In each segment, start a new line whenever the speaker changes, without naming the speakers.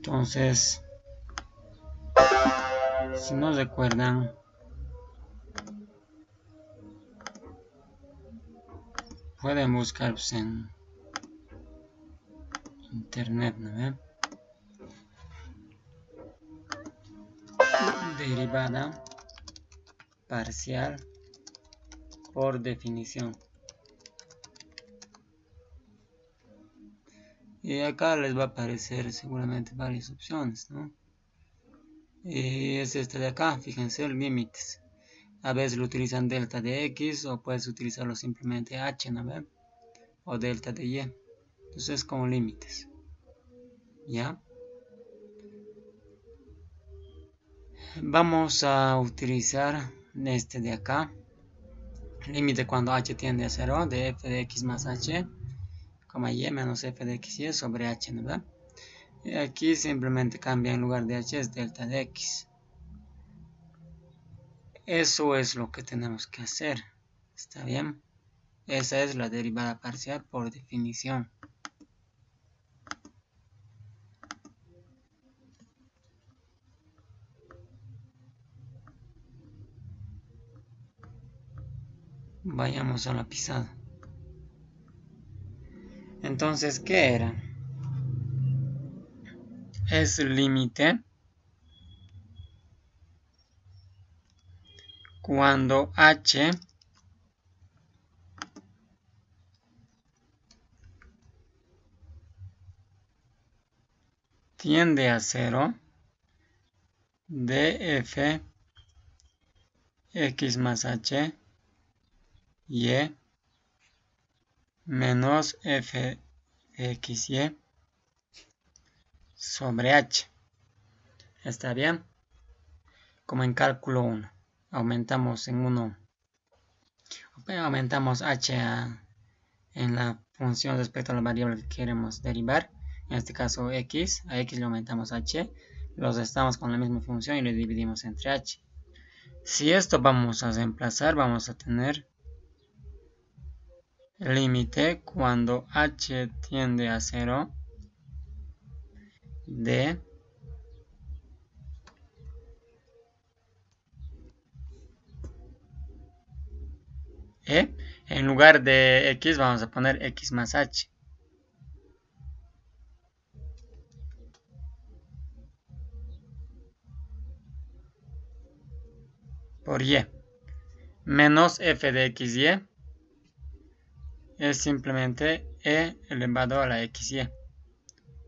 Entonces, si no recuerdan, pueden buscar en internet, ¿no? Derivada parcial por definición. Y acá les va a aparecer seguramente varias opciones, ¿no? Y es esta de acá, fíjense, límites. A veces lo utilizan delta de x o puedes utilizarlo simplemente h, ¿no ve? O delta de y. Entonces como límites. ¿Ya? Vamos a utilizar este de acá. Límite cuando h tiende a 0 de f de x más h, y menos f de x y sobre h, ¿no? Y aquí simplemente cambia, en lugar de h es delta de x. Eso es lo que tenemos que hacer. ¿Está bien? Esa es la derivada parcial por definición. Vayamos a la pisada. Entonces, ¿qué era? Es límite cuando h tiende a 0 de f x más h y menos f x y sobre h. ¿Está bien? Como en cálculo 1. Aumentamos en 1. Aumentamos h en la función respecto a la variable que queremos derivar. En este caso x. A x le aumentamos h. Los restamos con la misma función y le dividimos entre h. Si esto vamos a reemplazar, vamos a tener límite cuando h tiende a 0 de e. En lugar de x vamos a poner x más h. Por y. Menos f de xy es simplemente e elevado a la xy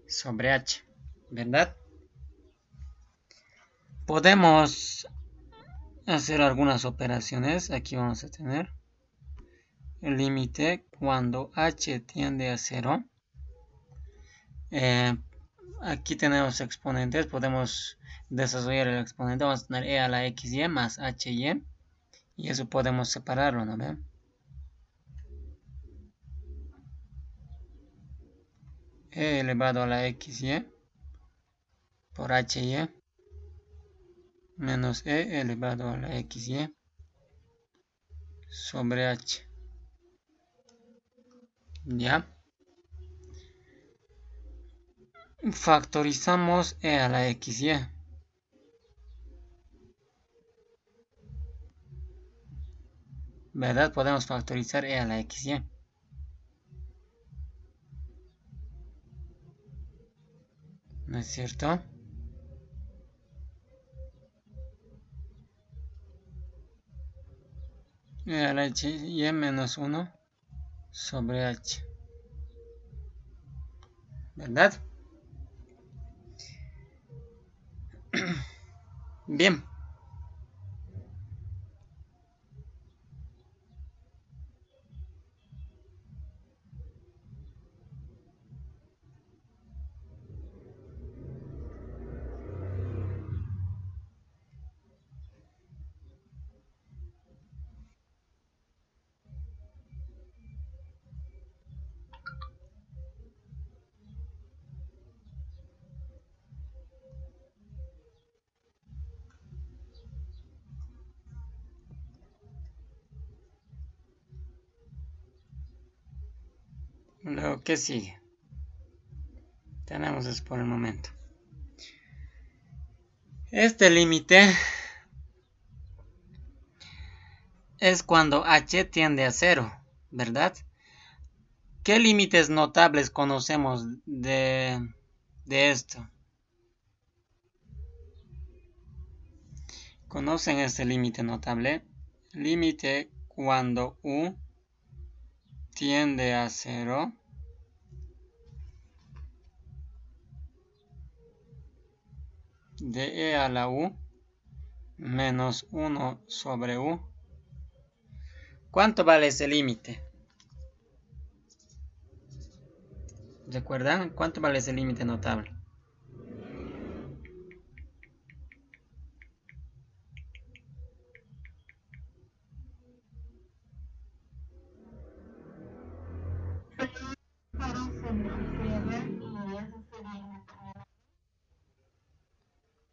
sobre h. ¿Verdad? Podemos hacer algunas operaciones. Aquí vamos a tener el límite cuando h tiende a 0. Aquí tenemos exponentes. Podemos desarrollar el exponente. Vamos a tener e a la xy más hy. Y eso podemos separarlo, ¿no ven? E elevado a la xy por hy menos e elevado a la xy sobre h. ¿Ya? Factorizamos e a la xy. ¿Verdad? Podemos factorizar e a la xy. ¿No es cierto? E a la hy menos 1 sobre h. ¿Verdad? Bien. Luego, ¿qué sigue? Tenemos eso por el momento. Este límite es cuando h tiende a 0, ¿verdad? ¿Qué límites notables conocemos de esto? ¿Conocen este límite notable? Límite cuando u tiende a 0 de e a la u menos 1 sobre u. ¿Cuánto vale ese límite? ¿Recuerdan? ¿Cuánto vale ese límite notable?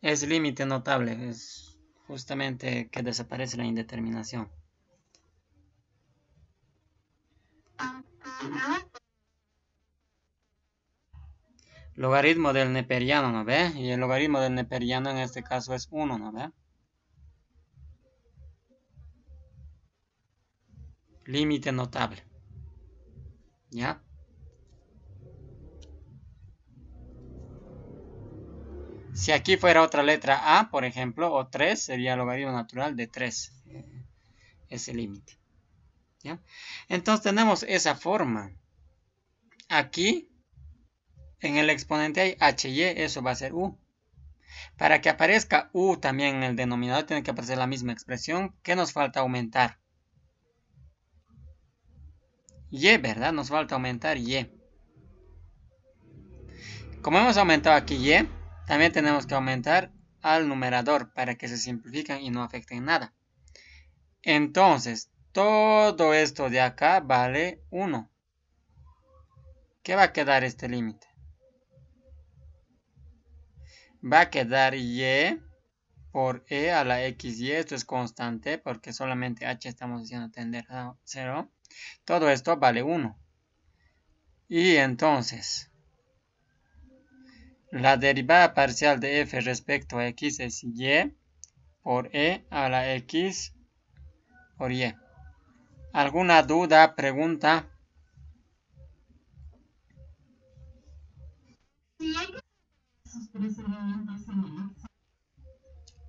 Es límite notable, es justamente que desaparece la indeterminación. Logaritmo del neperiano, ¿no ve? Y el logaritmo del neperiano en este caso es 1, ¿no ve? Límite notable. ¿Ya? Si aquí fuera otra letra A, por ejemplo, o 3, sería el logaritmo natural de 3. Ese límite. ¿Ya? Entonces tenemos esa forma. Aquí, en el exponente hay hy, eso va a ser u. Para que aparezca u también en el denominador, tiene que aparecer la misma expresión. ¿Qué nos falta aumentar? Y, ¿verdad? Nos falta aumentar y. Como hemos aumentado aquí y, también tenemos que aumentar al numerador para que se simplifiquen y no afecten nada. Entonces, todo esto de acá vale 1. ¿Qué va a quedar este límite? Va a quedar y por e a la xy. Esto es constante porque solamente h estamos haciendo tender a 0. Todo esto vale 1. Y entonces, la derivada parcial de f respecto a x es y por e a la x por y. ¿Alguna duda, pregunta?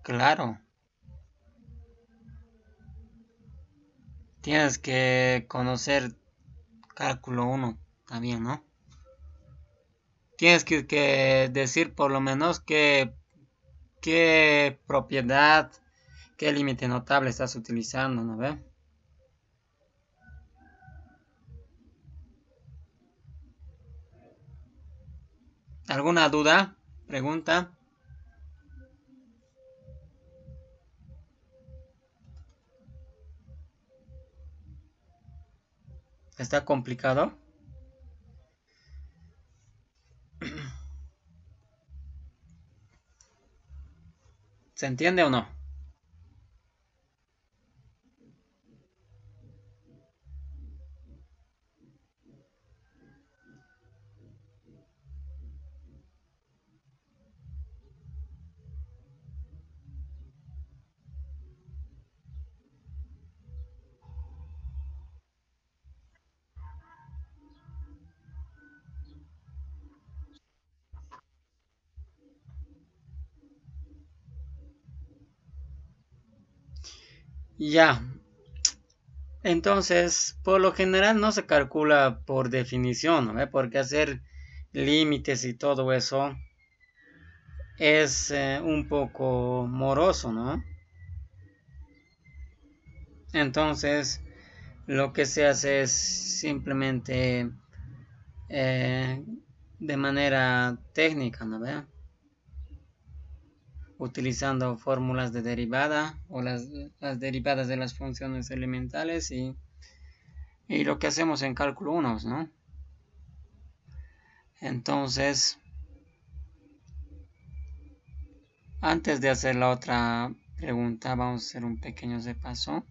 Claro. Tienes que conocer cálculo 1 también, ¿no? Tienes que decir por lo menos qué propiedad, qué límite notable estás utilizando, ¿no ve? ¿Alguna duda? ¿Pregunta? ¿Está complicado? ¿Se entiende o no? Ya. Entonces, por lo general no se calcula por definición, ¿no ve? Porque hacer límites y todo eso es un poco moroso, ¿no? Entonces, lo que se hace es simplemente de manera técnica, ¿no ve? Utilizando fórmulas de derivada o las derivadas de las funciones elementales y lo que hacemos en cálculo 1, ¿no? Entonces, antes de hacer la otra pregunta, vamos a hacer un pequeño repaso.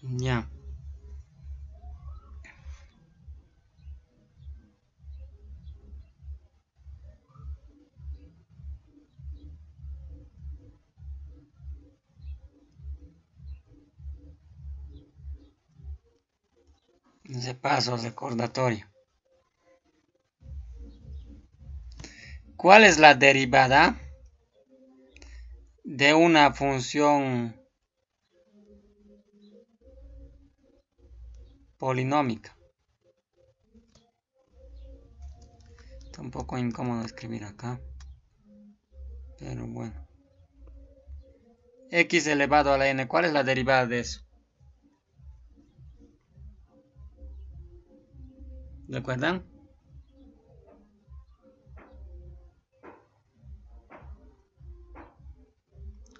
Ya. Ese paso recordatorio. ¿Cuál es la derivada de una función polinómica? Está un poco incómodo escribir acá, pero bueno. X elevado a la n, ¿cuál es la derivada de eso? ¿Recuerdan?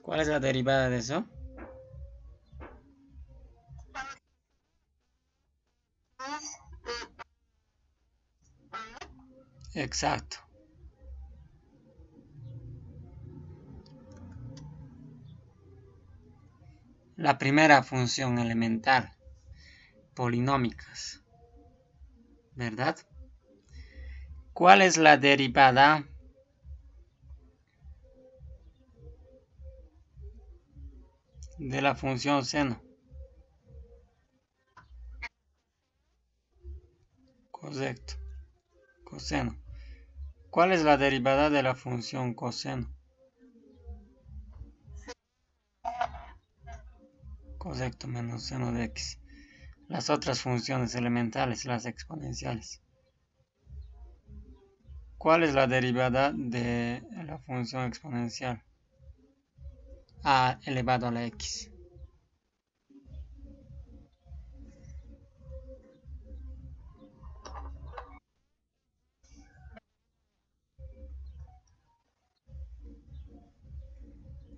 ¿Cuál es la derivada de eso? Exacto. La primera función elemental, polinómicas, ¿verdad? ¿Cuál es la derivada de la función seno? Correcto. Coseno. ¿Cuál es la derivada de la función coseno? Correcto, menos seno de x. Las otras funciones elementales, las exponenciales. ¿Cuál es la derivada de la función exponencial? A elevado a la x.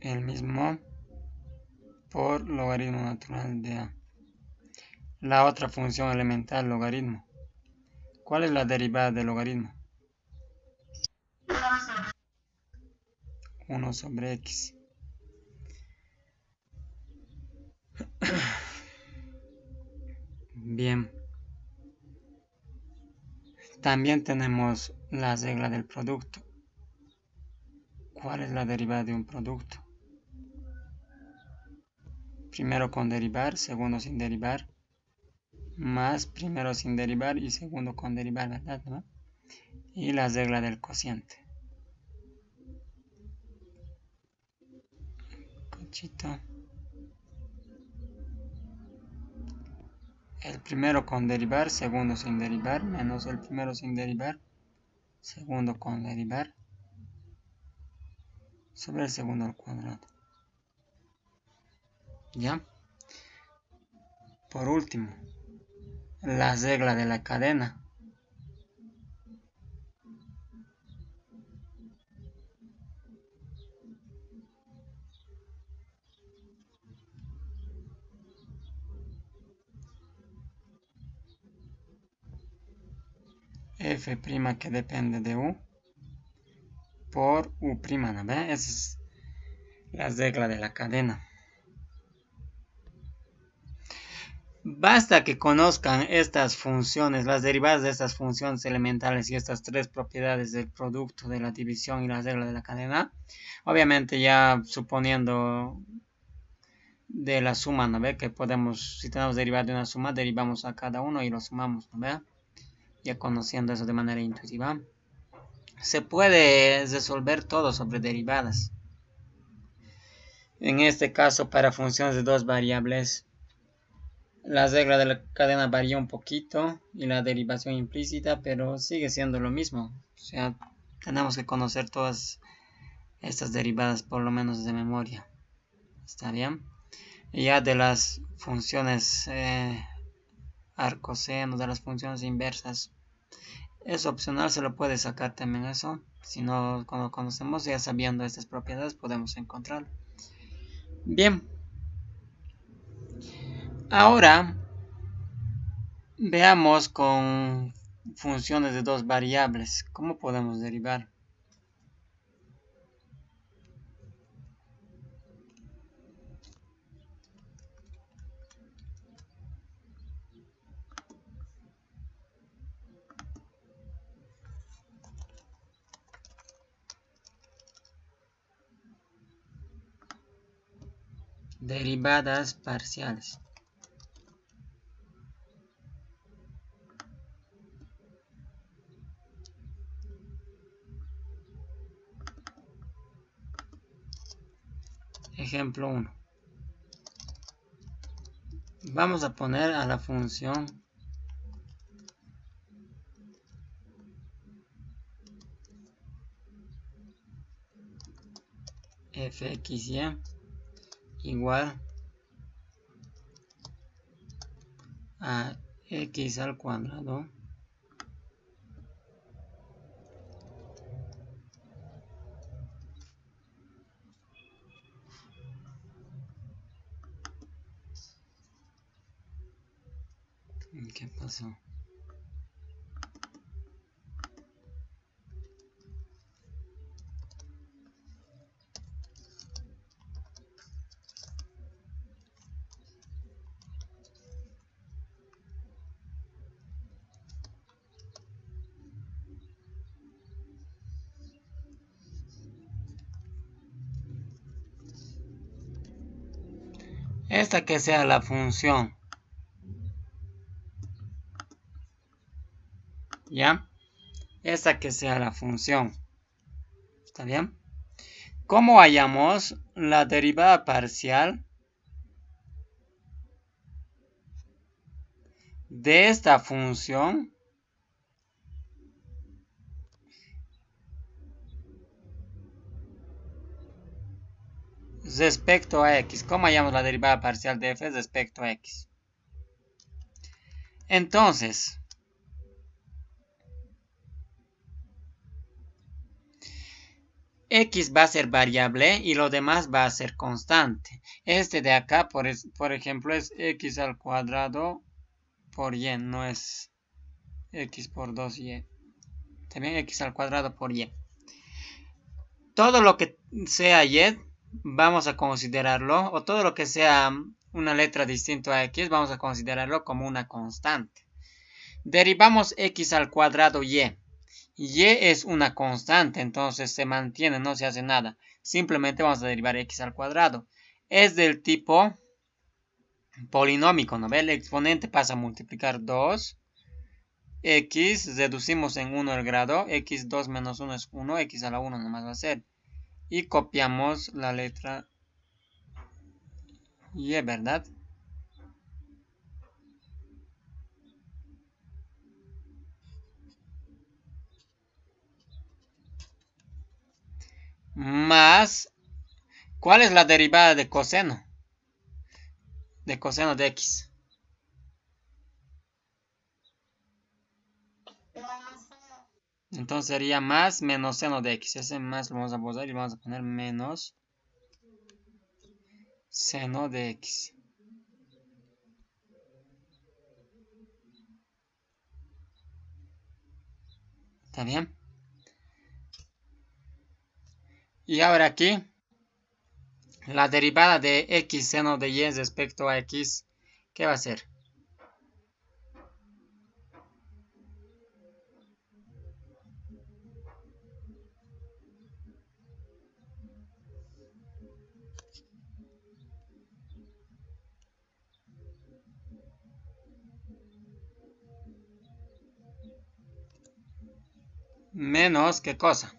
El mismo por logaritmo natural de a. La otra función elemental, logaritmo. ¿Cuál es la derivada del logaritmo? 1 sobre x. Bien. También tenemos la regla del producto. ¿Cuál es la derivada de un producto? Primero con derivar, segundo sin derivar, más primero sin derivar y segundo con derivar, ¿verdad? ¿No? Y la regla del cociente. Cochito. El primero con derivar, segundo sin derivar, menos el primero sin derivar, segundo con derivar, sobre el segundo al cuadrado. ¿Ya? Por último, la regla de la cadena. F' que depende de U por U', ¿no ve? Esa es la regla de la cadena. Basta que conozcan estas funciones, las derivadas de estas funciones elementales y estas tres propiedades del producto, de la división y la regla de la cadena. Obviamente ya suponiendo de la suma, ¿no ve? Que podemos, si tenemos derivada de una suma, derivamos a cada uno y lo sumamos, ¿no ve? Ya conociendo eso de manera intuitiva. Se puede resolver todo sobre derivadas. En este caso, para funciones de dos variables, la regla de la cadena varía un poquito y la derivación implícita, pero sigue siendo lo mismo. O sea, tenemos que conocer todas estas derivadas por lo menos de memoria. ¿Está bien? Y ya de las funciones arcoseno, de las funciones inversas, es opcional, se lo puede sacar también eso. Si no, cuando conocemos ya sabiendo estas propiedades podemos encontrarlo. Bien. Ahora veamos con funciones de dos variables. ¿Cómo podemos derivar? Derivadas parciales. Ejemplo 1. Vamos a poner a la función fxy igual a x al cuadrado ¿qué pasó? Esta que sea la función, ¿ya? Esta que sea la función, ¿está bien? ¿Cómo hallamos la derivada parcial de esta función respecto a x? ¿Cómo hallamos la derivada parcial de f respecto a x? Entonces, x va a ser variable y lo demás va a ser constante. Este de acá, por ejemplo, es x al cuadrado por y, no es x por 2y. También x al cuadrado por y. Todo lo que sea y, vamos a considerarlo, o todo lo que sea una letra distinta a x, vamos a considerarlo como una constante. Derivamos x al cuadrado y. Y es una constante, entonces se mantiene, no se hace nada. Simplemente vamos a derivar x al cuadrado. Es del tipo polinómico, ¿no ve? El exponente pasa a multiplicar 2. X, reducimos en 1 el grado. X2 menos 1 es 1. X a la 1 nomás va a ser. Y copiamos la letra y, ¿verdad? Más, ¿cuál es la derivada de coseno? De coseno de x. Entonces sería más menos seno de x. Ese más lo vamos a borrar y vamos a poner menos seno de x. ¿Está bien? Y ahora aquí, la derivada de x seno de y respecto a x, ¿qué va a ser? Menos, ¿qué cosa?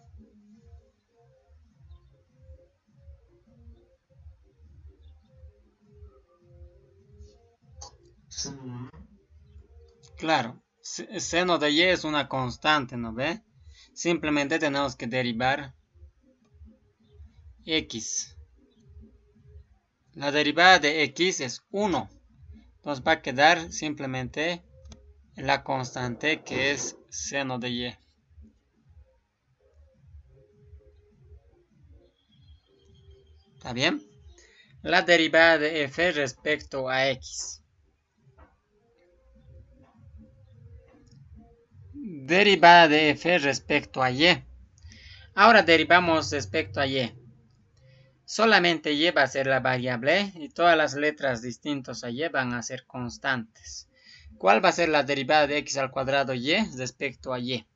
Claro, seno de y es una constante, ¿no ve? Simplemente tenemos que derivar x. La derivada de x es 1. Nos va a quedar simplemente la constante que es seno de y. ¿Está bien? La derivada de f respecto a x. Derivada de f respecto a y. Ahora derivamos respecto a y. Solamente y va a ser la variable y todas las letras distintas a y van a ser constantes. ¿Cuál va a ser la derivada de x al cuadrado y respecto a y?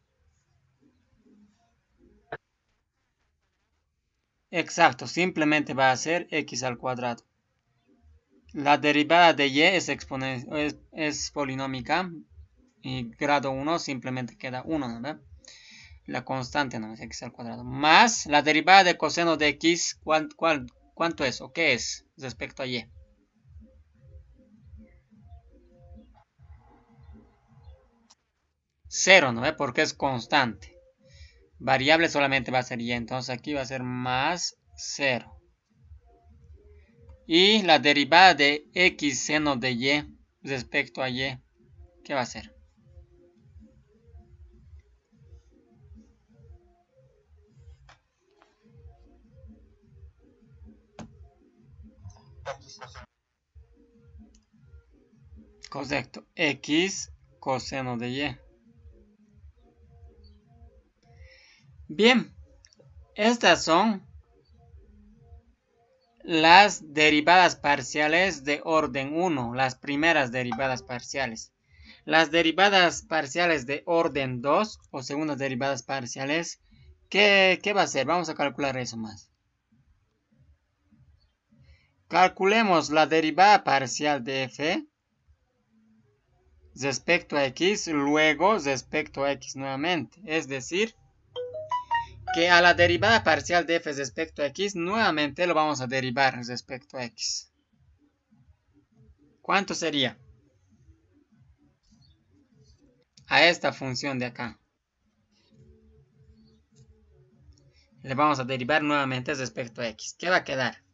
Exacto, simplemente va a ser x al cuadrado. La derivada de y es polinómica y grado 1 simplemente queda 1, ¿no ve? La constante, no es x al cuadrado. Más la derivada de coseno de x, ¿cuánto es o qué es respecto a y? 0, ¿no ve? Porque es constante. Variable solamente va a ser y, entonces aquí va a ser más 0. Y la derivada de x seno de y respecto a y, ¿qué va a ser? Correcto, x coseno de y. Bien, estas son las derivadas parciales de orden 1, las primeras derivadas parciales. Las derivadas parciales de orden 2 o segundas derivadas parciales, ¿qué va a ser? Vamos a calcular eso más. Calculemos la derivada parcial de f respecto a x, luego respecto a x nuevamente. Es decir, que a la derivada parcial de f respecto a x, nuevamente lo vamos a derivar respecto a x. ¿Cuánto sería? A esta función de acá. Le vamos a derivar nuevamente respecto a x. ¿Qué va a quedar?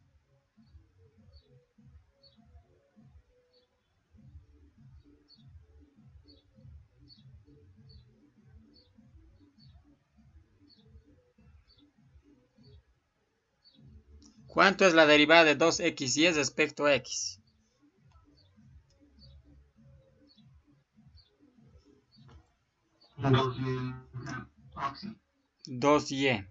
¿Cuánto es la derivada de 2xy respecto a x? 2y.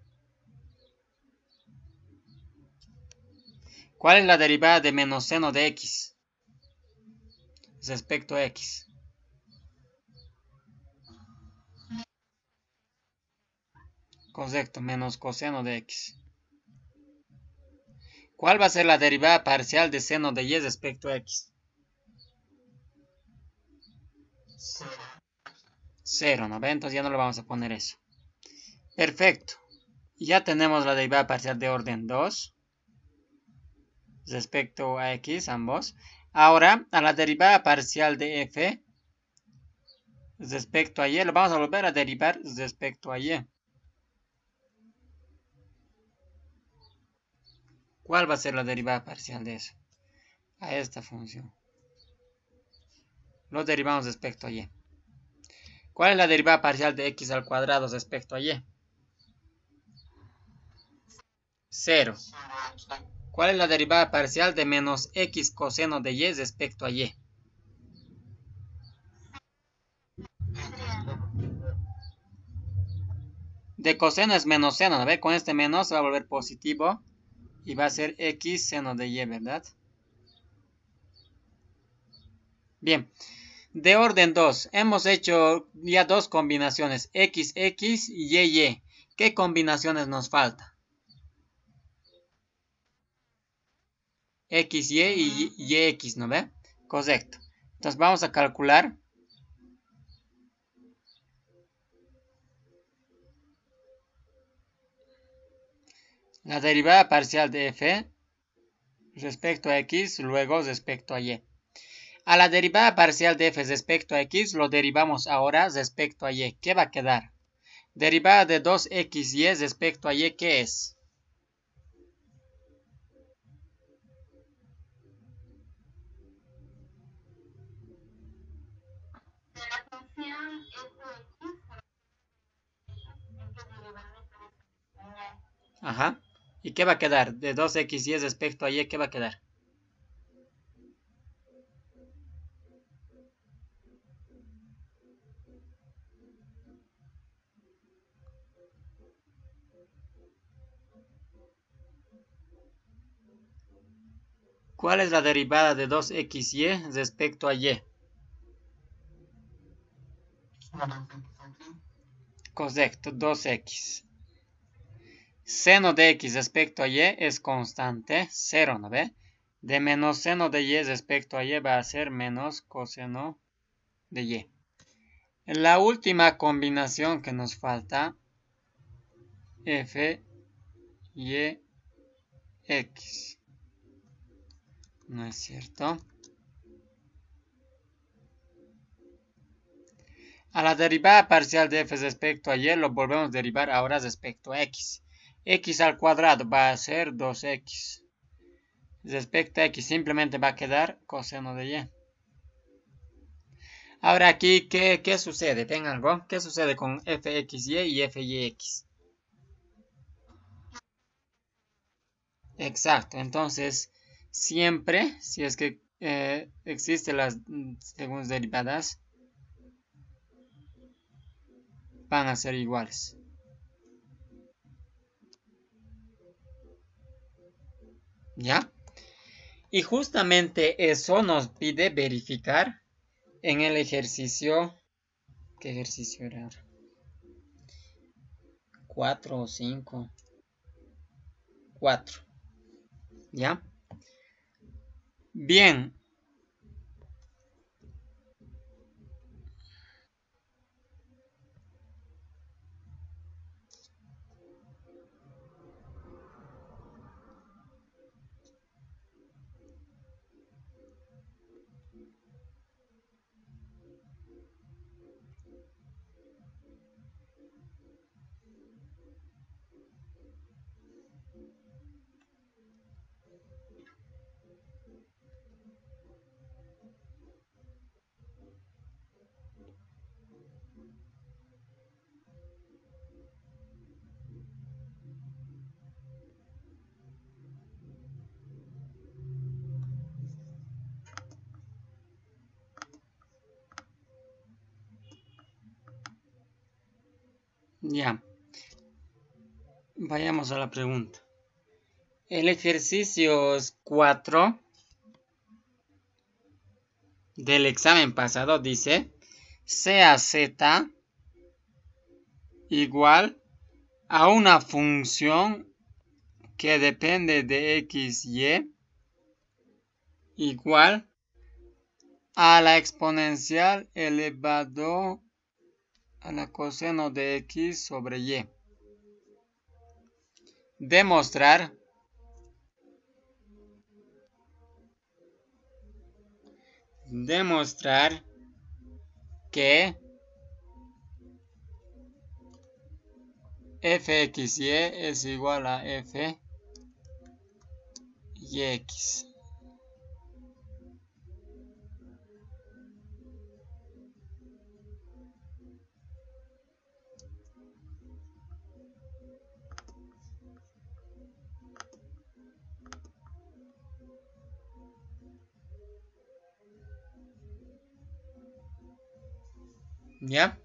¿Cuál es la derivada de menos seno de x respecto a x? Correcto, menos coseno de x. ¿Cuál va a ser la derivada parcial de seno de y respecto a x? 0, ¿no ve? Entonces ya no le vamos a poner eso. Perfecto. Ya tenemos la derivada parcial de orden 2 respecto a x, ambos. Ahora, a la derivada parcial de f respecto a y, lo vamos a volver a derivar respecto a y. ¿Cuál va a ser la derivada parcial de eso? A esta función. Lo derivamos respecto a y. ¿Cuál es la derivada parcial de x al cuadrado respecto a y? 0. ¿Cuál es la derivada parcial de menos x coseno de y respecto a y? De coseno es menos seno, ¿no ve? Con este menos se va a volver positivo y va a ser x seno de y, ¿verdad? Bien, de orden 2, hemos hecho ya dos combinaciones, x, x y y. ¿Qué combinaciones nos falta? X, y x, ¿no ve? Correcto. Entonces vamos a calcular. La derivada parcial de f respecto a x, luego respecto a y. A la derivada parcial de f respecto a x lo derivamos ahora respecto a y. ¿Qué va a quedar? Derivada de 2xy respecto a y, ¿qué es? Ajá. ¿Y qué va a quedar? De 2xy respecto a y, ¿qué va a quedar? ¿Cuál es la derivada de 2xy respecto a y? Correcto, 2x. Seno de x respecto a y es constante, 0, ¿no ve? de menos seno de y respecto a y va a ser menos coseno de y. La última combinación que nos falta, f, y, x. ¿No es cierto? A la derivada parcial de f respecto a y lo volvemos a derivar ahora respecto a x. X al cuadrado va a ser 2x. Respecto a x simplemente va a quedar coseno de y. Ahora aquí, ¿qué sucede? ¿Ven algo? ¿Qué sucede con fxy y fyx? Exacto, entonces siempre, si es que existen las segundas derivadas, van a ser iguales. ¿Ya? Y justamente eso nos pide verificar en el ejercicio. ¿Qué ejercicio era? 4 o 5. 4. ¿Ya? Bien. Ya. Vayamos a la pregunta. El ejercicio 4 del examen pasado dice sea z igual a una función que depende de x, y igual a la exponencial elevado a la coseno de x sobre y. Demostrar que fxy es igual a f y x. ¿Ya?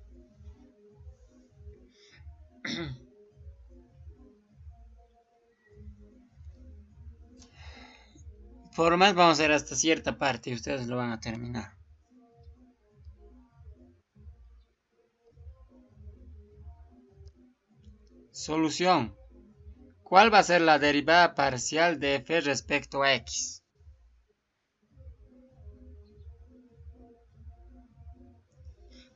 Formas vamos a hacer hasta cierta parte y ustedes lo van a terminar. Solución. ¿Cuál va a ser la derivada parcial de f respecto a x?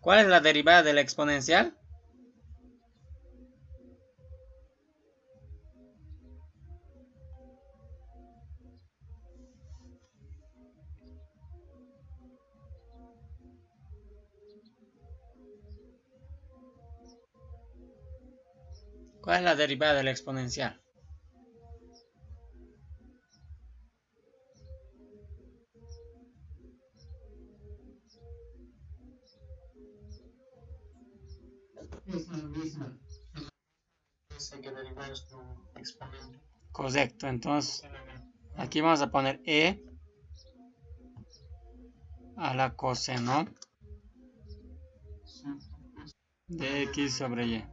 ¿Cuál es la derivada de la exponencial? ¿Cuál es la derivada de la exponencial? Hay que derivar su exponente. Correcto, entonces aquí vamos a poner e a la coseno de x sobre y.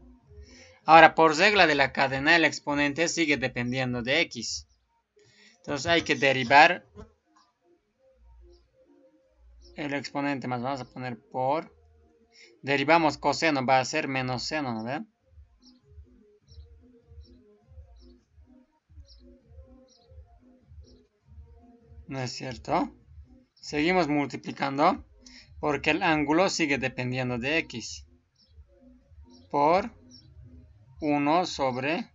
Ahora, por regla de la cadena, el exponente sigue dependiendo de x. Entonces hay que derivar el exponente más. Vamos a poner por. Derivamos coseno, va a ser menos seno, ¿no ven? ¿No es cierto? Seguimos multiplicando porque el ángulo sigue dependiendo de x por 1 sobre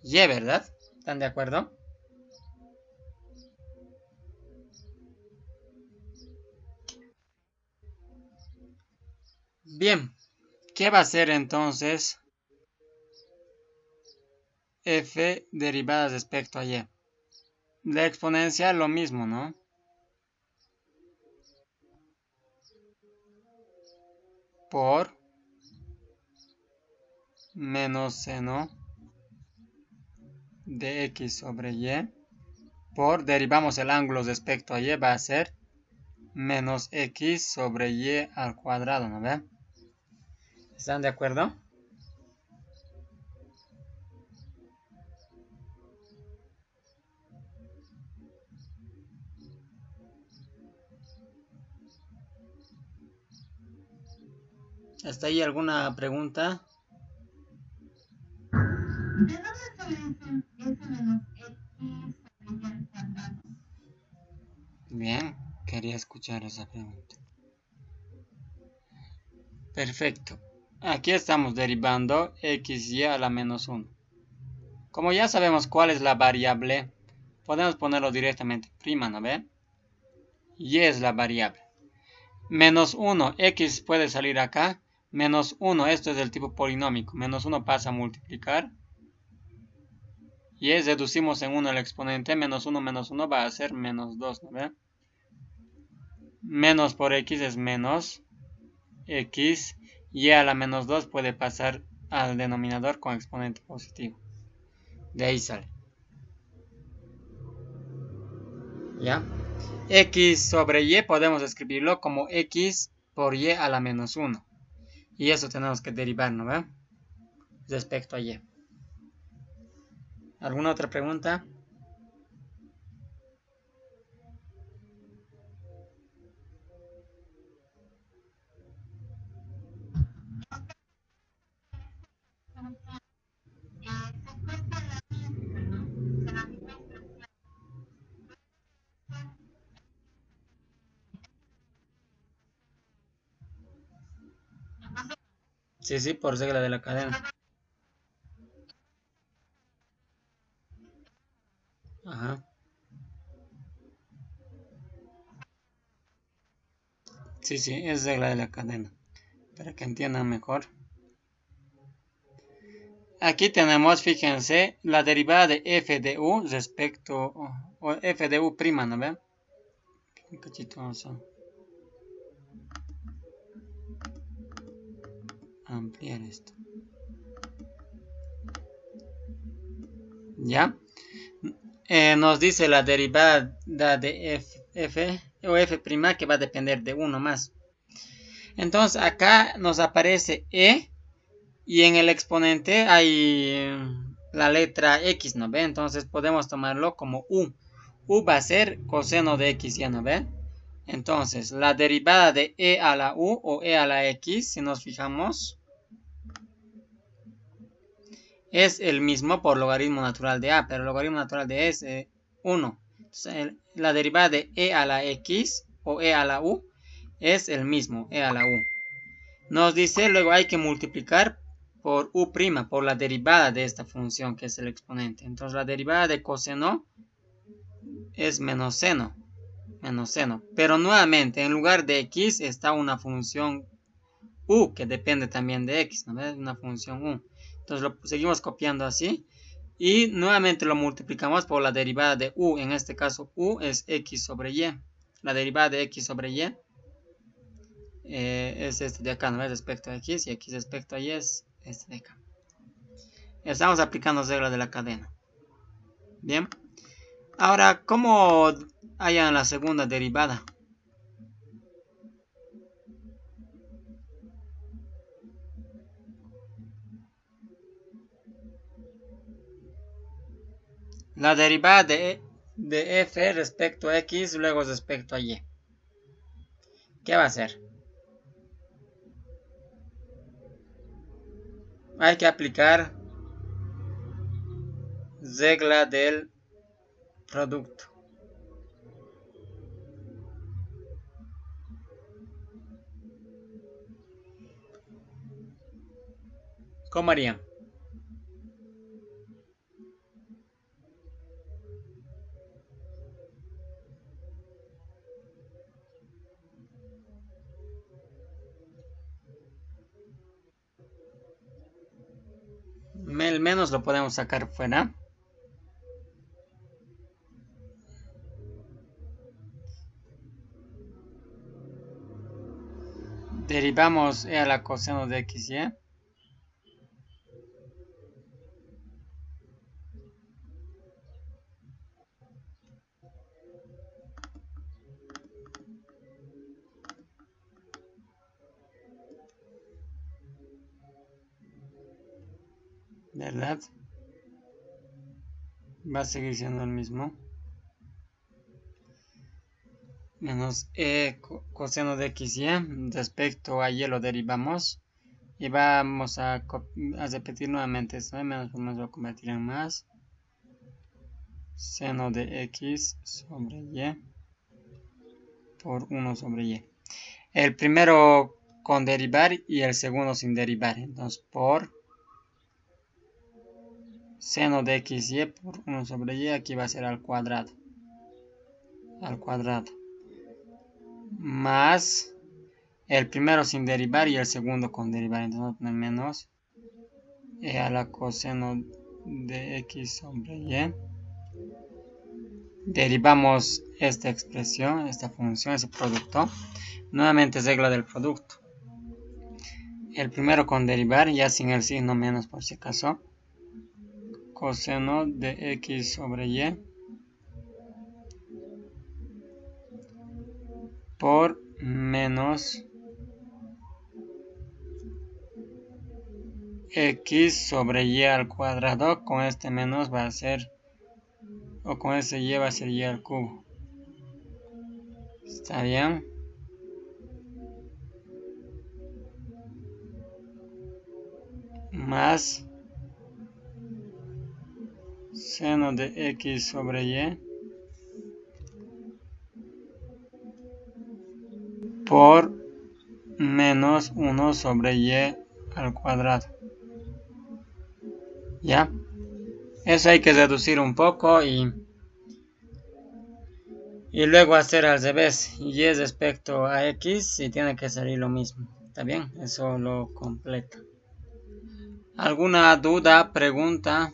y, ¿verdad? ¿Están de acuerdo? Bien, ¿qué va a ser entonces f derivada respecto a y? La exponencial lo mismo, ¿no? Por menos seno de x sobre y por, derivamos el ángulo respecto a y, va a ser menos x sobre y al cuadrado, ¿no ve? ¿Están de acuerdo? ¿Hasta ahí alguna pregunta? ¿De dónde sale ese menos x sobre y al cuadrado? Bien, quería escuchar esa pregunta. Perfecto. Aquí estamos derivando xy a la menos 1. Como ya sabemos cuál es la variable, podemos ponerlo directamente prima, ¿no ve? Y es la variable. Menos 1, x puede salir acá. Menos 1, esto es del tipo polinómico. Menos 1 pasa a multiplicar. Y es, reducimos en 1 el exponente. Menos 1 va a ser menos 2, ¿no ve? Menos por x es menos x. Y a la menos 2 puede pasar al denominador con exponente positivo. De ahí sale. ¿Ya? X sobre y podemos escribirlo como x por y a la menos 1. Y eso tenemos que derivar, ¿no ve? Respecto a y. ¿Alguna otra pregunta? Sí, sí, por regla de la cadena. Ajá. Sí, sí, es regla de la cadena. Para que entiendan mejor. Aquí tenemos, fíjense, la derivada de f de u respecto, o f de u prima, ¿no ven? Un cachito vamos a ampliar esto. ¿Ya? Nos dice la derivada de f o f' que va a depender de 1 más. Entonces acá nos aparece e y en el exponente hay la letra x, ¿no ve? Entonces podemos tomarlo como u. U va a ser coseno de x, ¿ya no ve? Entonces la derivada de e a la u o e a la x, si nos fijamos, es el mismo por logaritmo natural de a, pero el logaritmo natural de e es 1. Entonces, la derivada de e a la x o e a la u es el mismo, e a la u. Nos dice, luego hay que multiplicar por u', por la derivada de esta función, que es el exponente. Entonces, la derivada de coseno es menos seno. Pero nuevamente, en lugar de x está una función u, que depende también de x, ¿no? Es una función u. Entonces, lo seguimos copiando así. Y nuevamente lo multiplicamos por la derivada de u. En este caso, u es x sobre y. La derivada de x sobre y es este de acá, ¿no? Respecto a x, y x respecto a y es este de acá. Estamos aplicando reglas de la cadena. Bien. Ahora, ¿cómo hallan la segunda derivada? La derivada de f respecto a x, luego respecto a y. ¿Qué va a hacer? Hay que aplicar regla del producto. ¿Cómo harían? El menos lo podemos sacar fuera. Derivamos e a la coseno de xy. ¿Verdad? Va a seguir siendo el mismo. Menos e coseno de xy. Respecto a y lo derivamos. Y vamos a repetir nuevamente esto. Menos por menos lo convertir en más. Seno de x sobre y por 1 sobre y. El primero con derivar y el segundo sin derivar. Entonces por seno de xy por 1 sobre y, aquí va a ser al cuadrado. Más el primero sin derivar y el segundo con derivar. Entonces vamos a poner menos e a la coseno de x sobre y. Derivamos esta expresión, esta función, ese producto. Nuevamente regla del producto. El primero con derivar, ya sin el signo menos por si acaso. Coseno de x sobre y por menos x sobre y al cuadrado. Con este menos va a ser, o con ese y va a ser y al cubo. ¿Está bien? Más seno de x sobre y por menos 1 sobre y al cuadrado. ¿Ya? Eso hay que reducir un poco y luego hacer al revés. Y respecto a x y tiene que salir lo mismo. ¿Está bien? Eso lo completa. ¿Alguna duda, pregunta?